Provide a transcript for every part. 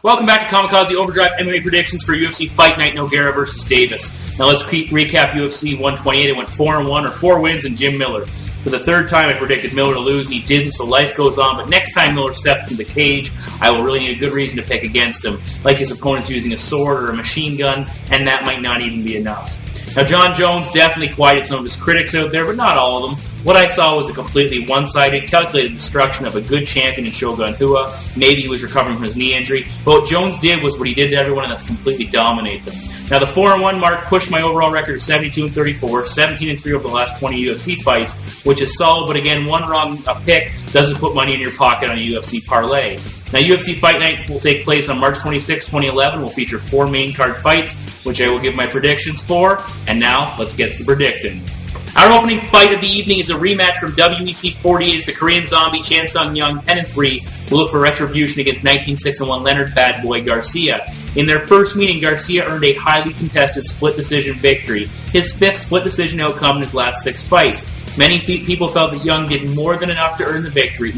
Welcome back to Kamikaze Overdrive MMA predictions for UFC Fight Night Nogueira versus Davis. Now let's recap UFC 128. It went 4-1 or 4 wins and Jim Miller. For the third time I predicted Miller to lose and he didn't, so life goes on. But next time Miller steps into the cage, I will really need a good reason to pick against him. Like his opponent's using a sword or a machine gun, and that might not even be enough. Now John Jones definitely quieted some of his critics out there, but not all of them. What I saw was a completely one-sided, calculated destruction of a good champion in Shogun Rua. Maybe he was recovering from his knee injury, but what Jones did was what he did to everyone, and that's completely dominate them. Now the 4-1 mark pushed my overall record to 72-34, 17-3 over the last 20 UFC fights, which is solid, but again, one wrong pick doesn't put money in your pocket on a UFC parlay. Now UFC Fight Night will take place on March 26, 2011. We'll feature 4 main card fights, which I will give my predictions for, and now let's get to predicting. Our opening fight of the evening is a rematch from WEC 48. The Korean Zombie Chan Sung-young, 10-3, will look for retribution against 19-6-1 Leonard Bad Boy Garcia. In their first meeting, Garcia earned a highly contested split decision victory, his 5th split decision outcome in his last 6 fights. Many people felt that Young did more than enough to earn the victory.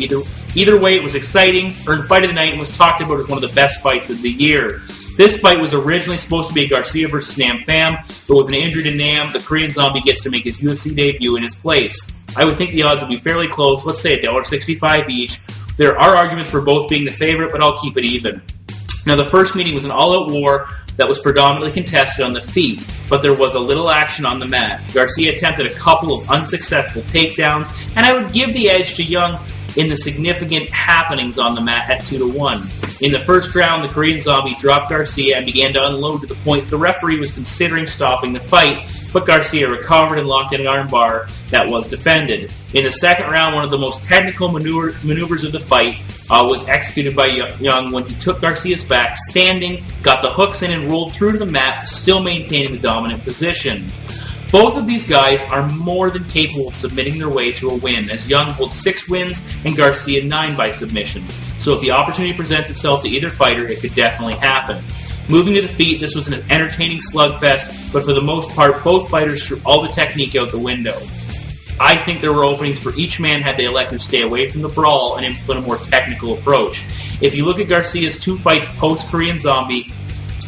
Either way, it was exciting, earned fight of the night, and was talked about as one of the best fights of the year. This fight was originally supposed to be Garcia versus Nam Pham, but with an injury to Nam, the Korean Zombie gets to make his UFC debut in his place. I would think the odds would be fairly close, let's say $1.65 each. There are arguments for both being the favorite, but I'll keep it even. Now, the first meeting was an all-out war that was predominantly contested on the feet, but there was a little action on the mat. Garcia attempted a couple of unsuccessful takedowns, and I would give the edge to Young in the significant happenings on the mat at 2-1. In the first round, the Korean Zombie dropped Garcia and began to unload to the point the referee was considering stopping the fight, but Garcia recovered and locked in an armbar that was defended. In the second round, one of the most technical maneuvers of the fight was executed by Young when he took Garcia's back, standing, got the hooks in and rolled through to the mat, still maintaining the dominant position. Both of these guys are more than capable of submitting their way to a win, as Young holds 6 wins and Garcia 9 by submission. So if the opportunity presents itself to either fighter, it could definitely happen. Moving to the feet, this was an entertaining slugfest, but for the most part, both fighters threw all the technique out the window. I think there were openings for each man had they elected to stay away from the brawl and implement a more technical approach. If you look at Garcia's 2 fights post-Korean Zombie,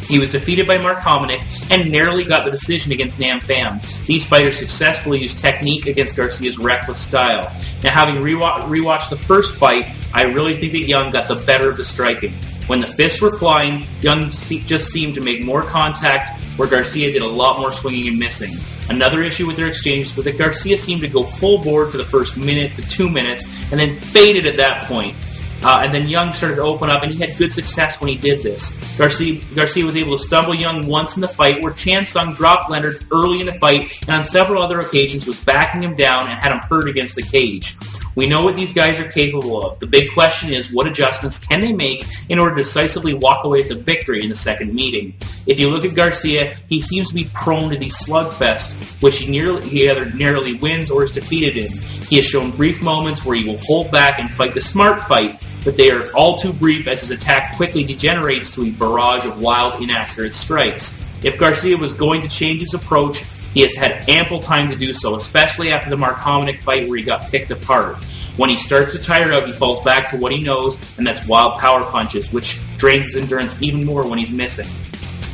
he was defeated by Mark Hominick and narrowly got the decision against Nam Pham. These fighters successfully used technique against Garcia's reckless style. Now, having rewatched the first fight, I really think that Young got the better of the striking. When the fists were flying, Young just seemed to make more contact, where Garcia did a lot more swinging and missing. Another issue with their exchanges was that Garcia seemed to go full board for the first minute to 2 minutes, and then faded at that point. And then Young started to open up, and he had good success when he did this. Garcia was able to stumble Young once in the fight, where Chan Sung dropped Leonard early in the fight, and on several other occasions was backing him down and had him hurt against the cage. We know what these guys are capable of. The big question is, what adjustments can they make in order to decisively walk away with the victory in the second meeting? If you look at Garcia, he seems to be prone to these slugfests, which he either narrowly wins or is defeated in. He has shown brief moments where he will hold back and fight the smart fight, but they are all too brief as his attack quickly degenerates to a barrage of wild, inaccurate strikes. If Garcia was going to change his approach, he has had ample time to do so, especially after the Mark Hominick fight where he got picked apart. When he starts to tire out, he falls back to what he knows, and that's wild power punches, which drains his endurance even more when he's missing.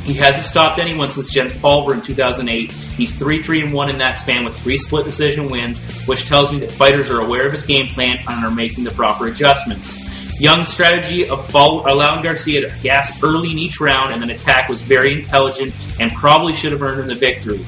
He hasn't stopped anyone since Jens Pulver in 2008. He's 3-3-1 in that span with 3 split decision wins, which tells me that fighters are aware of his game plan and are making the proper adjustments. Young's strategy of allowing Garcia to gas early in each round and then attack was very intelligent and probably should have earned him the victory.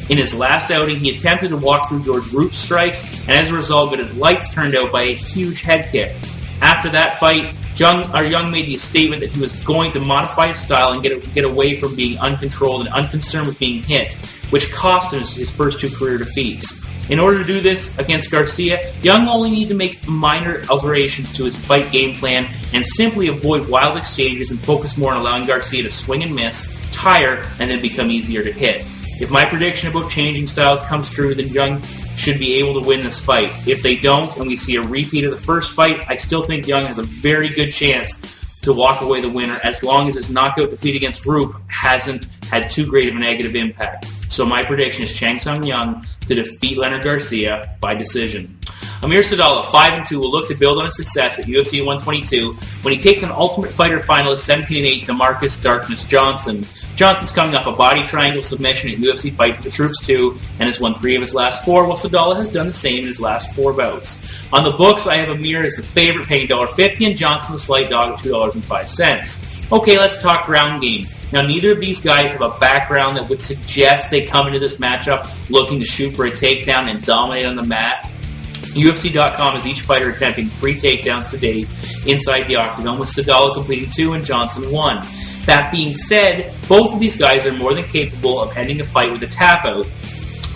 In his last outing, he attempted to walk through George Roop's strikes, and as a result got his lights turned out by a huge head kick. After that fight, Young made the statement that he was going to modify his style and get away from being uncontrolled and unconcerned with being hit, which cost him his first 2 career defeats. In order to do this against Garcia, Young only needed to make minor alterations to his fight game plan and simply avoid wild exchanges and focus more on allowing Garcia to swing and miss, tire, and then become easier to hit. If my prediction about changing styles comes true, then Young should be able to win this fight. If they don't, and we see a repeat of the first fight, I still think Young has a very good chance to walk away the winner, as long as his knockout defeat against Roop hasn't had too great of a negative impact. So my prediction is Chan Sung-young to defeat Leonard Garcia by decision. Amir Sadallah, 5-2, will look to build on his success at UFC 122 when he takes on Ultimate Fighter finalist 17-8 DeMarcus Darkness Johnson. Johnson's coming off a body triangle submission at UFC Fight for the Troops 2 and has won 3 of his last 4, while Sadallah has done the same in his last 4 bouts. On the books, I have Amir as the favorite, paying $1.50, and Johnson the slight dog at $2.05. Okay, let's talk ground game. Now, neither of these guys have a background that would suggest they come into this matchup looking to shoot for a takedown and dominate on the mat. UFC.com has each fighter attempting 3 takedowns to date inside the octagon, with Sadallah completing 2 and Johnson 1. That being said, both of these guys are more than capable of ending a fight with a tap-out.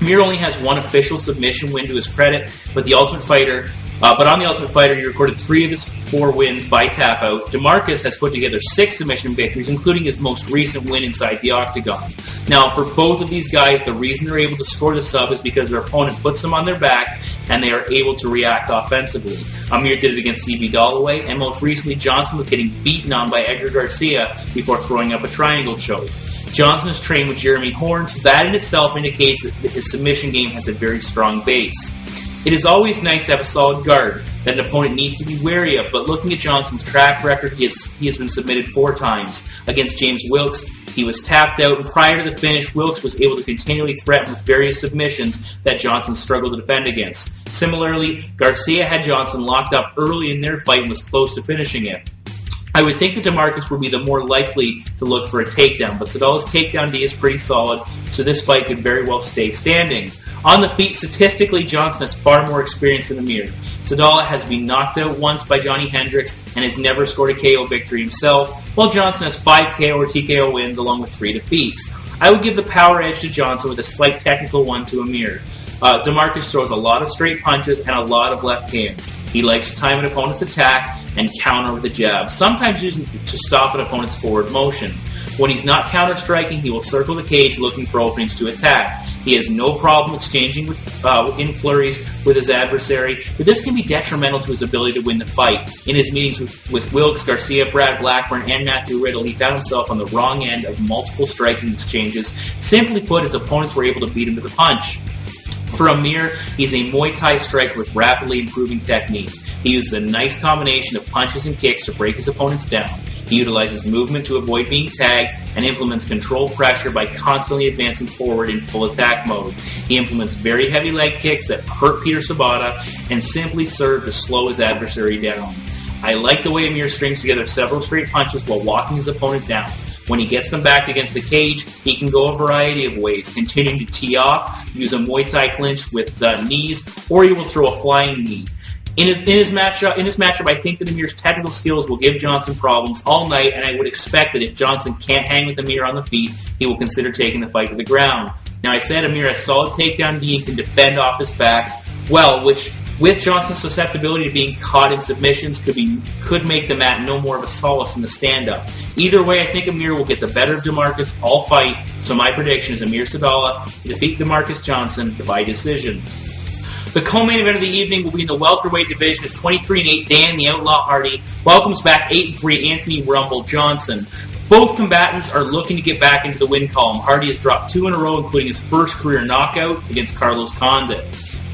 Amir only has 1 official submission win to his credit, but on the Ultimate Fighter, he recorded 3 of his 4 wins by tap-out. DeMarcus has put together 6 submission victories, including his most recent win inside the octagon. Now, for both of these guys, the reason they're able to score the sub is because their opponent puts them on their back, and they are able to react offensively. Amir did it against CB Dollaway, and most recently, Johnson was getting beaten on by Edgar Garcia before throwing up a triangle choke. Johnson is trained with Jeremy Horn, so that in itself indicates that his submission game has a very strong base. It is always nice to have a solid guard that an opponent needs to be wary of, but looking at Johnson's track record, he has been submitted 4 times. Against James Wilkes, he was tapped out, and prior to the finish, Wilkes was able to continually threaten with various submissions that Johnson struggled to defend against. Similarly, Garcia had Johnson locked up early in their fight and was close to finishing it. I would think that DeMarcus would be the more likely to look for a takedown, but Sadallah's takedown D is pretty solid, so this fight could very well stay standing. On the feet, statistically, Johnson has far more experience than Amir. Sadallah has been knocked out once by Johnny Hendricks and has never scored a KO victory himself, while Johnson has 5 KO or TKO wins along with 3 defeats. I would give the power edge to Johnson with a slight technical one to Amir. DeMarcus throws a lot of straight punches and a lot of left hands. He likes to time an opponent's attack and counter with a jab, sometimes using to stop an opponent's forward motion. When he's not counter-striking, he will circle the cage looking for openings to attack. He has no problem exchanging in flurries with his adversary, but this can be detrimental to his ability to win the fight. In his meetings with Wilkes, Garcia, Brad Blackburn, and Matthew Riddle, he found himself on the wrong end of multiple striking exchanges. Simply put, his opponents were able to beat him to the punch. For Amir, he's a Muay Thai striker with rapidly improving technique. He uses a nice combination of punches and kicks to break his opponents down. He utilizes movement to avoid being tagged and implements controlled pressure by constantly advancing forward in full attack mode. He implements very heavy leg kicks that hurt Peter Sabata and simply serve to slow his adversary down. I like the way Amir strings together several straight punches while walking his opponent down. When he gets them back against the cage, he can go a variety of ways, continuing to tee off, use a Muay Thai clinch with knees, or he will throw a flying knee. In this matchup, I think that Amir's technical skills will give Johnson problems all night, and I would expect that if Johnson can't hang with Amir on the feet, he will consider taking the fight to the ground. Now, I said Amir has solid takedown D and can defend off his back well, which, with Johnson's susceptibility to being caught in submissions, could make the mat no more of a solace in the stand-up. Either way, I think Amir will get the better of DeMarcus all fight, so my prediction is Amir Sadallah to defeat DeMarcus Johnson by decision. The co-main event of the evening will be in the welterweight division as 23-8 Dan the Outlaw Hardy welcomes back 8-3 Anthony Rumble Johnson. Both combatants are looking to get back into the win column. Hardy has dropped 2 in a row, including his first career knockout against Carlos Condit.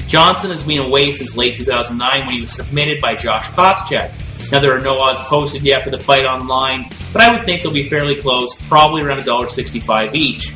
Johnson has been away since late 2009 when he was submitted by Josh Koscheck. Now, there are no odds posted yet for the fight online, but I would think they'll be fairly close, probably around $1.65 each.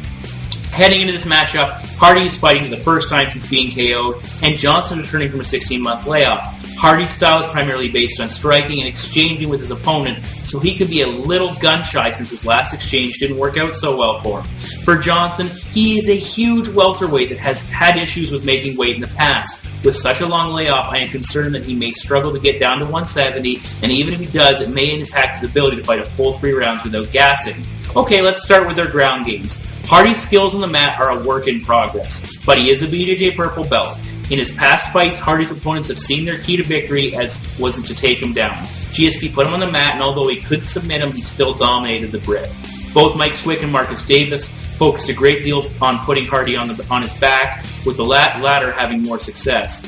Heading into this matchup, Hardy is fighting for the first time since being KO'd, and Johnson is returning from a 16-month layoff. Hardy's style is primarily based on striking and exchanging with his opponent, so he could be a little gun-shy since his last exchange didn't work out so well for him. For Johnson, he is a huge welterweight that has had issues with making weight in the past. With such a long layoff, I am concerned that he may struggle to get down to 170, and even if he does, it may impact his ability to fight a full 3 rounds without gassing. Okay, let's start with their ground games. Hardy's skills on the mat are a work in progress, but he is a BJJ purple belt. In his past fights, Hardy's opponents have seen their key to victory as wasn't to take him down. GSP put him on the mat, and although he couldn't submit him, he still dominated the Brit. Both Mike Swick and Marcus Davis focused a great deal on putting Hardy on his back, with the latter having more success.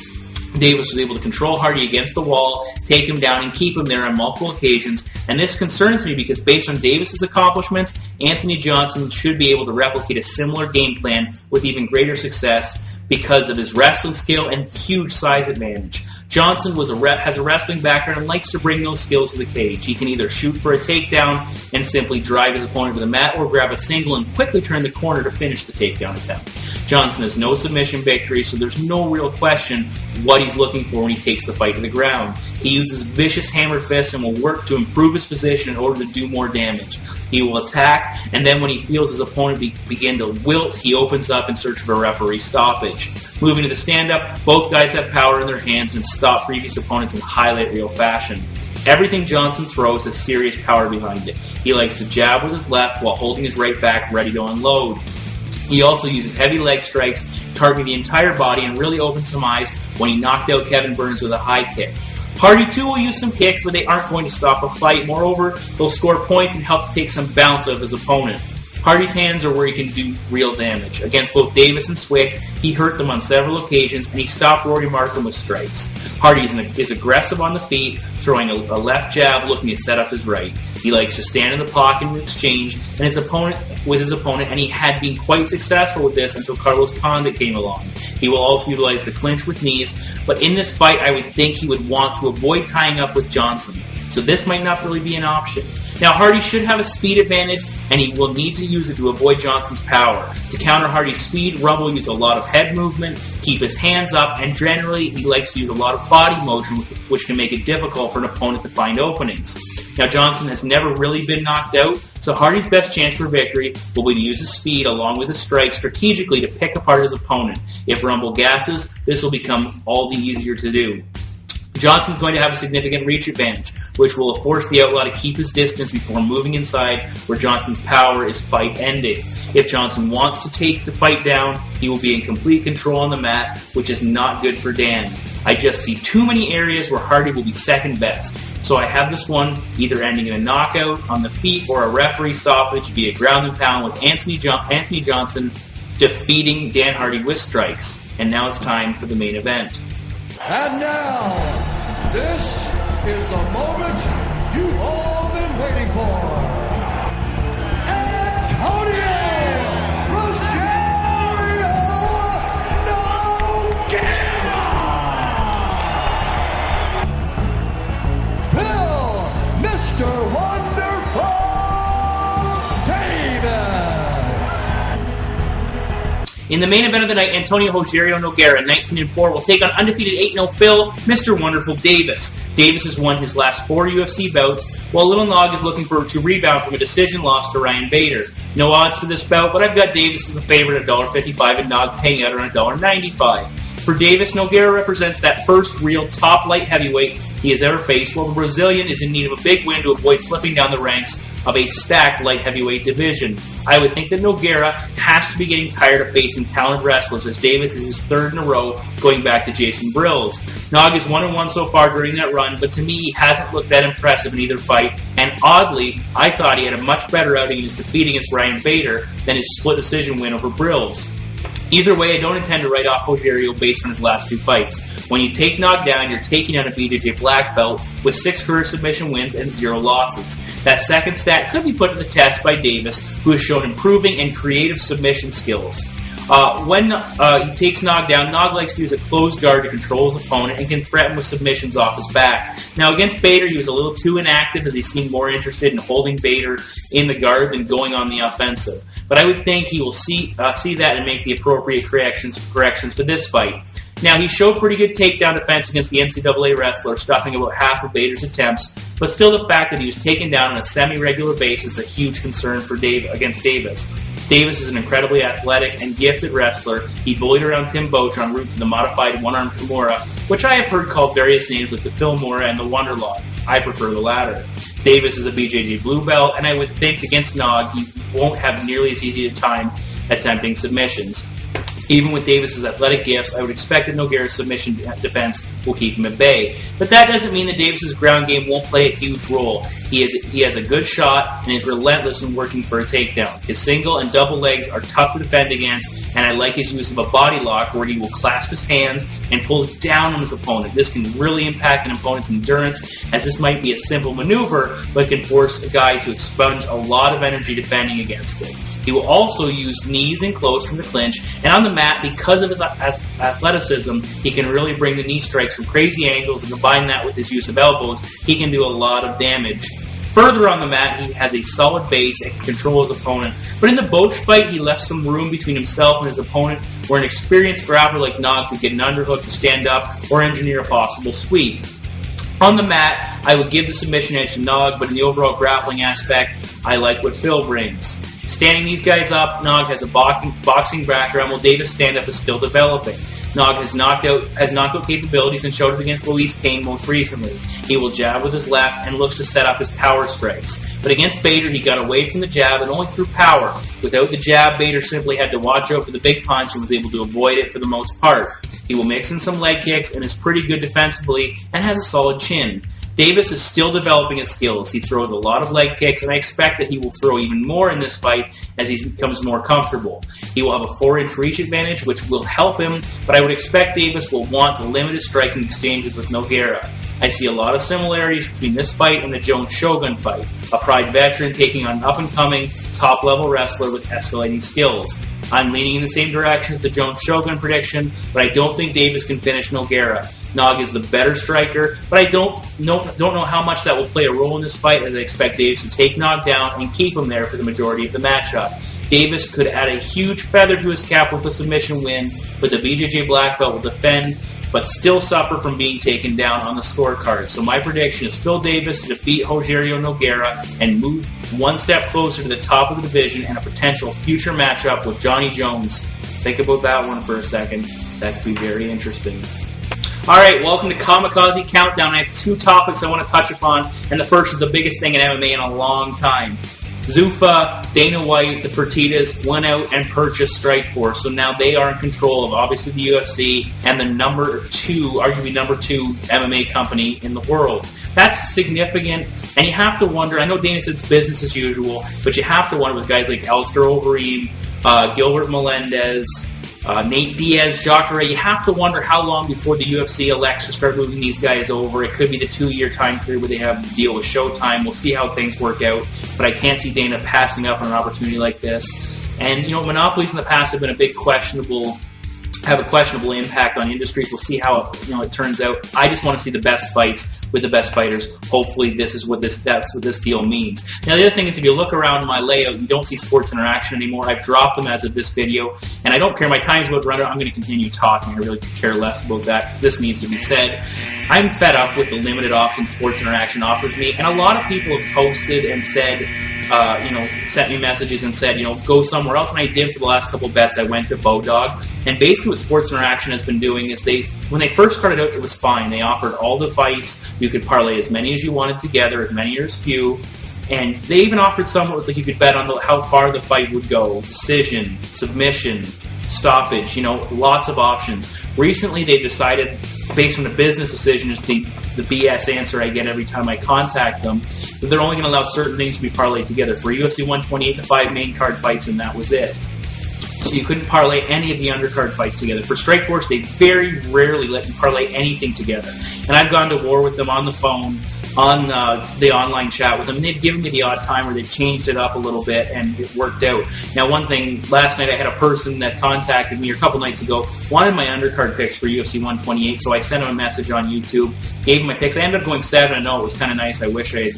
Davis was able to control Hardy against the wall, take him down, and keep him there on multiple occasions. And this concerns me because based on Davis's accomplishments, Anthony Johnson should be able to replicate a similar game plan with even greater success because of his wrestling skill and huge size advantage. Johnson has a wrestling background and likes to bring those skills to the cage. He can either shoot for a takedown and simply drive his opponent to the mat, or grab a single and quickly turn the corner to finish the takedown attempt. Johnson has no submission victory, so there's no real question what he's looking for when he takes the fight to the ground. He uses vicious hammer fists and will work to improve his position in order to do more damage. He will attack, and then when he feels his opponent begin to wilt, he opens up in search of a referee stoppage. Moving to the stand-up, both guys have power in their hands and stop previous opponents in highlight reel fashion. Everything Johnson throws has serious power behind it. He likes to jab with his left while holding his right back ready to unload. He also uses heavy leg strikes, targeting the entire body, and really opens some eyes when he knocked out Kevin Burns with a high kick. Hardy too will use some kicks, but they aren't going to stop a fight. Moreover, they'll score points and help take some bounce out of his opponent. Hardy's hands are where he can do real damage. Against both Davis and Swick, he hurt them on several occasions, and he stopped Rory Markham with strikes. Hardy is aggressive on the feet, throwing a left jab, looking to set up his right. He likes to stand in the pocket and exchange with his opponent, and he had been quite successful with this until Carlos Condit came along. He will also utilize the clinch with knees, but in this fight, I would think he would want to avoid tying up with Johnson, so this might not really be an option. Now, Hardy should have a speed advantage, and he will need to use it to avoid Johnson's power. To counter Hardy's speed, Rumble will use a lot of head movement, keep his hands up, and generally he likes to use a lot of body motion, which can make it difficult for an opponent to find openings. Now, Johnson has never really been knocked out, so Hardy's best chance for victory will be to use his speed along with his strikes strategically to pick apart his opponent. If Rumble gasses, this will become all the easier to do. Johnson's going to have a significant reach advantage, which will force the outlaw to keep his distance before moving inside where Johnson's power is fight-ending. If Johnson wants to take the fight down, he will be in complete control on the mat, which is not good for Dan. I just see too many areas where Hardy will be second best, so I have this one either ending in a knockout on the feet or a referee stoppage via ground and pound with Anthony Johnson defeating Dan Hardy with strikes. And now it's time for the main event. And now, this is the moment you've all been waiting for. Antonio Rosario Nogueira! Phil, Mr. Wonderful Davis! In the main event of the night, Antonio Rosario Nogueira, 19-4, will take on undefeated 8-0 Phil, Mr. Wonderful Davis. Davis has won his last 4 UFC bouts, while Little Nog is looking to rebound from a decision loss to Ryan Bader. No odds for this bout, but I've got Davis as the favorite at $1.55 and Nog paying out around $1.95. For Davis, Nogueira represents that first real top light heavyweight he has ever faced, while the Brazilian is in need of a big win to avoid slipping down the ranks of a stacked light heavyweight division. I would think that Nogueira has to be getting tired of facing talented wrestlers, as Davis is his third in a row, going back to Jason Brills. Nog is 1-1 so far during that run, but to me he hasn't looked that impressive in either fight, and oddly, I thought he had a much better outing in his defeat against Ryan Bader than his split decision win over Brills. Either way, I don't intend to write off Rosario based on his last 2 fights. When you take Nog down, you're taking down a BJJ black belt with 6 career submission wins and 0 losses. That second stat could be put to the test by Davis, who has shown improving and creative submission skills. When he takes Nog down, Nog likes to use a closed guard to control his opponent and can threaten with submissions off his back. Now, against Bader, he was a little too inactive, as he seemed more interested in holding Bader in the guard than going on the offensive. But I would think he will see that and make the appropriate corrections for this fight. Now, he showed pretty good takedown defense against the NCAA wrestler, stuffing about half of Bader's attempts, but still the fact that he was taken down on a semi-regular basis is a huge concern for against Davis. Davis is an incredibly athletic and gifted wrestler. He bullied around Tim Boach en route to the modified one-arm Kimura, which I have heard called various names like the Fillmora and the Wonderlock. I prefer the latter. Davis is a BJJ blue belt, and I would think against Nog he won't have nearly as easy a time attempting submissions. Even with Davis's athletic gifts, I would expect that Nogueira's submission defense will keep him at bay. But that doesn't mean that Davis's ground game won't play a huge role. He has a good shot and is relentless in working for a takedown. His single and double legs are tough to defend against, and I like his use of a body lock where he will clasp his hands and pulls down on his opponent. This can really impact an opponent's endurance, as this might be a simple maneuver, but can force a guy to expunge a lot of energy defending against it. He will also use knees in close from the clinch, and on the mat, because of his athleticism, he can really bring the knee strikes from crazy angles, and combine that with his use of elbows, he can do a lot of damage. Further on the mat, he has a solid base and can control his opponent, but in the Boach fight, he left some room between himself and his opponent, where an experienced grappler like Nog could get an underhook to stand up or engineer a possible sweep. On the mat, I would give the submission edge to Nog, but in the overall grappling aspect, I like what Phil brings. Standing these guys up, Nog has a boxing background, while Davis' stand-up is still developing. Nog has knockout capabilities and showed it against Luis Kane most recently. He will jab with his left and looks to set up his power strikes. But against Bader, he got away from the jab and only threw power. Without the jab, Bader simply had to watch out for the big punch and was able to avoid it for the most part. He will mix in some leg kicks and is pretty good defensively and has a solid chin. Davis is still developing his skills. He throws a lot of leg kicks, and I expect that he will throw even more in this fight as he becomes more comfortable. He will have a 4-inch reach advantage, which will help him, but I would expect Davis will want to limit his striking exchanges with Nogueira. I see a lot of similarities between this fight and the Jones Shogun fight, a Pride veteran taking on an up-and-coming, top-level wrestler with escalating skills. I'm leaning in the same direction as the Jones Shogun prediction, but I don't think Davis can finish Nogueira. Nog is the better striker, but I don't know how much that will play a role in this fight, as I expect Davis to take Nog down and keep him there for the majority of the matchup. Davis could add a huge feather to his cap with a submission win, but the BJJ black belt will defend, but still suffer from being taken down on the scorecard. So my prediction is Phil Davis to defeat Rogerio Nogueira and move one step closer to the top of the division and a potential future matchup with Johnny Jones. Think about that one for a second. That could be very interesting. Alright, welcome to Kamikaze Countdown. I have 2 topics I want to touch upon, and the first is the biggest thing in MMA in a long time. Zuffa, Dana White, the Fertittas went out and purchased Strikeforce, so now they are in control of obviously the UFC and the arguably number 2 MMA company in the world. That's significant, and you have to wonder, I know Dana said it's business as usual, but you have to wonder with guys like Alistair Overeem, Gilbert Melendez, Nate Diaz, Jacare, you have to wonder how long before the UFC elects to start moving these guys over. It could be the 2-year time period where they have to deal with Showtime. We'll see how things work out, but I can't see Dana passing up on an opportunity like this. And, monopolies in the past have been a have a questionable impact on industries. We'll see how it turns out. I just want to see the best fights with the best fighters. Hopefully that's what this deal means. Now the other thing is, if you look around my layout, you don't see Sports Interaction anymore. I've dropped them as of this video, and I don't care. My time's about to run out. I'm going to continue talking. I really care less about that. This needs to be said. I'm fed up with the limited options Sports Interaction offers me, and a lot of people have posted and said, sent me messages and said, go somewhere else. And I did for the last couple bets. I went to Bodog. And basically what Sports Interaction has been doing is when they first started out, it was fine. They offered all the fights. You could parlay as many as you wanted together, as many or as few. And they even offered some where it was like you could bet on how far the fight would go. Decision, submission, stoppage, lots of options. Recently they've decided, based on the business decision, is the BS answer I get every time I contact them, that they're only going to allow certain things to be parlayed together. For UFC 128, the 5 main card fights, and that was it. So you couldn't parlay any of the undercard fights together. For Strikeforce, they very rarely let you parlay anything together. And I've gone to war with them on the phone, on the online chat with them, and they've given me the odd time where they've changed it up a little bit, and it worked out. Now, one thing, last night I had a person that contacted me, or a couple nights ago, wanted my undercard picks for UFC 128, so I sent him a message on YouTube, gave him my picks. I ended up going 7-0. It was kind of nice. I wish I had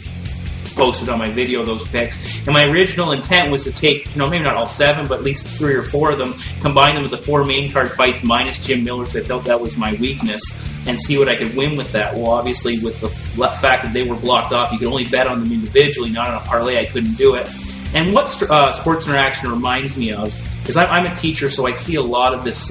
posted on my video those picks. And my original intent was to take, maybe not all 7, but at least 3 or 4 of them, combine them with the 4 main card fights minus Jim Miller, because I felt that was my weakness, and see what I could win with that. Well, obviously, with the fact that they were blocked off, you could only bet on them individually, not on a parlay. I couldn't do it. And what Sports Interaction reminds me of is I'm a teacher, so I see a lot of this,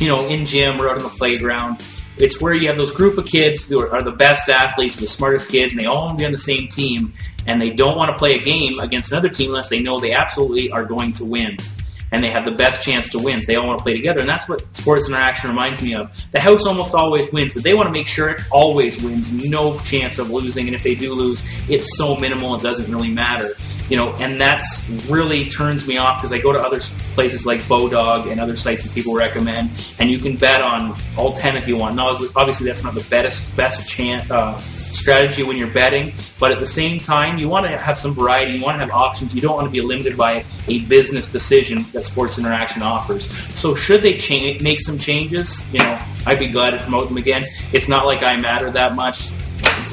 in gym or out on the playground. It's where you have those group of kids who are the best athletes, the smartest kids, and they all want to be on the same team, and they don't want to play a game against another team unless they know they absolutely are going to win. and they have the best chance to win. They all want to play together, and that's what Sports Interaction reminds me of. The house almost always wins, but they want to make sure it always wins, no chance of losing, and if they do lose, it's so minimal it doesn't really matter. And that's really turns me off, because I go to other places like Bodog and other sites that people recommend, and you can bet on all 10 if you want. Now, obviously, that's not the best strategy when you're betting, but at the same time, you want to have some variety. You want to have options. You don't want to be limited by a business decision that Sports Interaction offers. So should they make some changes, I'd be glad to promote them again. It's not like I matter that much.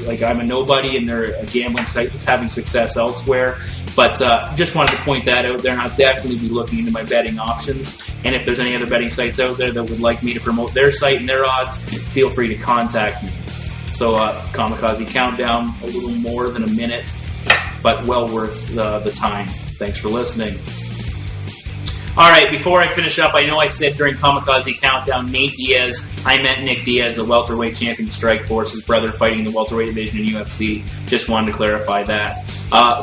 Like, I'm a nobody, and they're a gambling site that's having success elsewhere. But just wanted to point that out there, and I'll definitely be looking into my betting options. And if there's any other betting sites out there that would like me to promote their site and their odds, feel free to contact me. So, Kamikaze Countdown, a little more than a minute, but well worth the time. Thanks for listening. All right, before I finish up, I know I said during Kamikaze Countdown, Nate Diaz, I meant Nick Diaz, the welterweight champion of Strikeforce, his brother fighting the welterweight division in UFC. Just wanted to clarify that.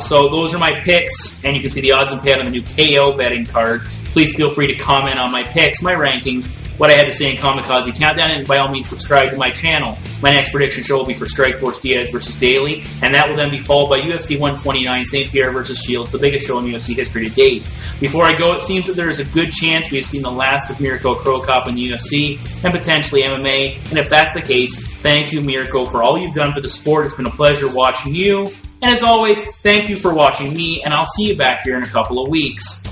So those are my picks, and you can see the odds and payout on the new KO betting card. Please feel free to comment on my picks, my rankings, what I had to say in Kamikaze Countdown, and by all means subscribe to my channel. My next prediction show will be for Strikeforce Diaz versus Daly, and that will then be followed by UFC 129, St. Pierre versus Shields, the biggest show in UFC history to date. Before I go, it seems that there is a good chance we have seen the last of Mirko Cro Cop in the UFC, and potentially MMA, and if that's the case, thank you, Mirko, for all you've done for the sport. It's been a pleasure watching you, and as always, thank you for watching me, and I'll see you back here in a couple of weeks.